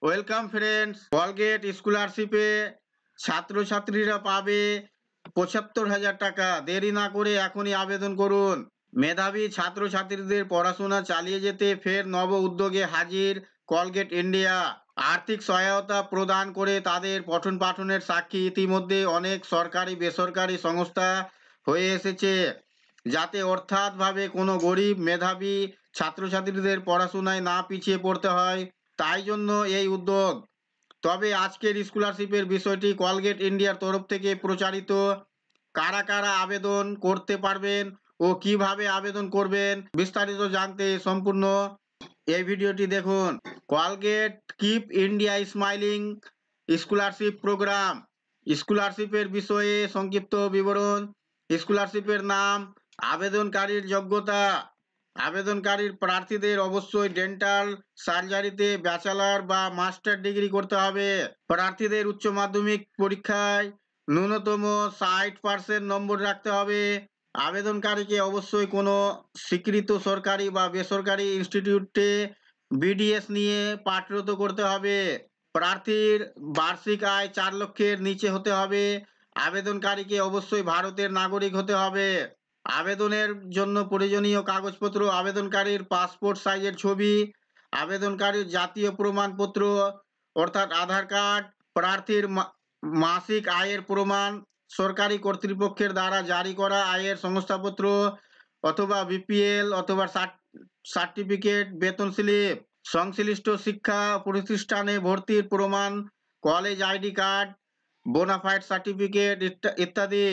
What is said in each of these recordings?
Welcome friends, Colgate স্কলারশিপে ছাত্রছাত্রীরা পাবে ৭৫,০০০ টাকা। দেরি না করে এখনই আবেদন করুন। মেধাবী ছাত্রছাত্রীদের পড়াশোনা চালিয়ে যেতে ফের নব উদ্যোগে হাজির কলগেট ইন্ডিয়া। আর্থিক সহায়তা প্রদান করে তাদের পঠন পাঠনের সাক্ষী ইতিমধ্যে অনেক সরকারি বেসরকারি সংস্থা হয়ে এসেছে, যাতে অর্থাৎভাবে কোনো গরিব মেধাবী ছাত্রছাত্রীদের পড়াশোনায় না পিছিয়ে পড়তে হয়। তাই জন্য এই উদ্যোগ। তবে আজকের স্কলারশিপের বিষয়টি কলগেট ইন্ডিয়ার তরফ থেকে প্রচারিত। কারা কারা আবেদন করতে পারবেন ও কিভাবে আবেদন করবেন বিস্তারিত জানতে সম্পূর্ণ এই ভিডিওটি দেখুন। Colgate keep India smiling scholarship programme. স্কলারশিপের বিষয়ে সংক্ষিপ্ত বিবরণ। স্কলারশিপের নাম, আবেদনকারীর যোগ্যতা। আবেদনকারীর প্রার্থীদের অবশ্যই ডেন্টাল সার্জারিতে ব্যাচেলর বা মাস্টার ডিগ্রি করতে হবে। প্রার্থীদের উচ্চ মাধ্যমিক পরীক্ষায় ন্যূনতম ৬০% নম্বর রাখতে হবে। আবেদনকারীকে অবশ্যই কোনো স্বীকৃত সরকারি বা বেসরকারি ইনস্টিটিউটে বিডিএস নিয়ে পাঠরত করতে হবে। প্রার্থীর বার্ষিক আয় ৪ লক্ষের নিচে হতে হবে। আবেদনকারীকে অবশ্যই ভারতের নাগরিক হতে হবে। আবেদনের জন্য প্রয়োজনীয় কাগজপত্র: আবেদনকারীর পাসপোর্ট সাইজের ছবি, আবেদনকারীর জাতীয় প্রমাণপত্র অর্থাৎ আধার কার্ড, প্রার্থীর মাসিক আয়ের প্রমাণ, সরকারি কর্তৃপক্ষের দ্বারা জারি করা আয়ের সংস্থাপত্র অথবা বিপিএল অথবা সার্টিফিকেট, বেতন স্লিপ, সংশ্লিষ্ট শিক্ষা প্রতিষ্ঠানে ভর্তির প্রমাণ, college ID card, bona fide certificate ইত্যাদি।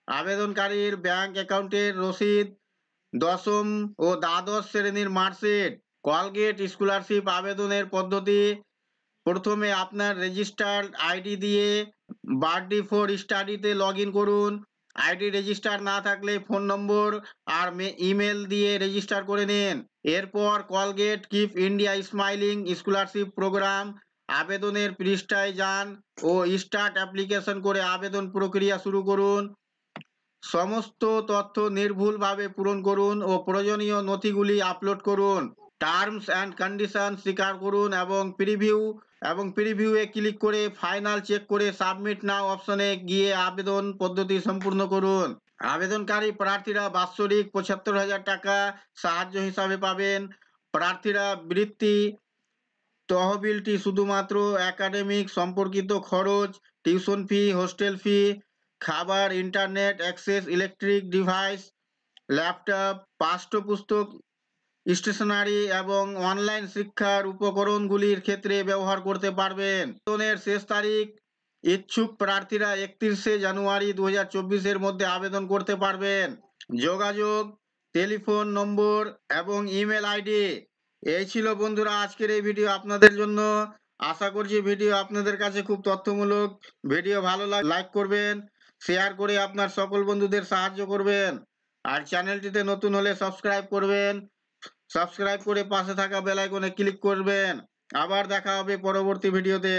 আবেদনকারীর ব্যাংক অ্যাকাউন্টের রসিদ, দশম ও দ্বাদশ শ্রেণীর মার্কশিট। কলগেট স্কলারশিপ আবেদনের পদ্ধতি: প্রথমে আপনার রেজিস্টার্ড আইডি দিয়ে বার্ডি ফর স্টাডিতে লগ ইন করুন। আইডি রেজিস্টার না থাকলে ফোন নম্বর আর ইমেল দিয়ে রেজিস্টার করে নিন। এরপর Colgate keep India smiling scholarship programme আবেদনের পৃষ্ঠায় যান ও স্টার্ট অ্যাপ্লিকেশন করে আবেদন প্রক্রিয়া শুরু করুন। সমস্ত তথ্য নির্ভুলভাবে পূরণ করুন ও প্রয়োজনীয় নথিগুলি আপলোড করুন। টার্মস অ্যান্ড কন্ডিশন স্বীকার করুন এবং প্রিভিউয়ে ক্লিক করে ফাইনাল চেক করে সাবমিট নাও অপশনে গিয়ে আবেদন পদ্ধতি সম্পূর্ণ করুন। আবেদনকারী প্রার্থীরা বাৎসরিক ৭৫,০০০ টাকা সাহায্য হিসাবে পাবেন। প্রার্থীরা বৃত্তি তহবিলটি শুধুমাত্র একাডেমিক সম্পর্কিত খরচ, টিউশন ফি, হোস্টেল ফি, খাবার, internet access, electric device, laptop, পাঠ্যপুস্তক, স্টেশনারি এবং অনলাইন শিক্ষার উপকরণগুলির ক্ষেত্রে ব্যবহার করতে পারবেন। আবেদনের শেষ তারিখ: ইচ্ছুক প্রার্থীরা ৩১শে জানুয়ারি ২০২৪-এর মধ্যে আবেদন করতে পারবেন। যোগাযোগ: টেলিফোন নম্বর এবং ইমেল আইডি। এই ছিল বন্ধুরা আজকের এই ভিডিও আপনাদের জন্য। আশা করছি ভিডিও আপনাদের কাছে খুব তথ্যমূলক। ভিডিও ভালো লাগলে লাইক করবেন, শেয়ার করে আপনার সকল বন্ধুদের সাহায্য করবেন। আর চ্যানেলটিতে নতুন হলে সাবস্ক্রাইব করবেন। সাবস্ক্রাইব করে পাশে থাকা বেল আইকনে ক্লিক করবেন। আবার দেখা হবে পরবর্তী ভিডিওতে।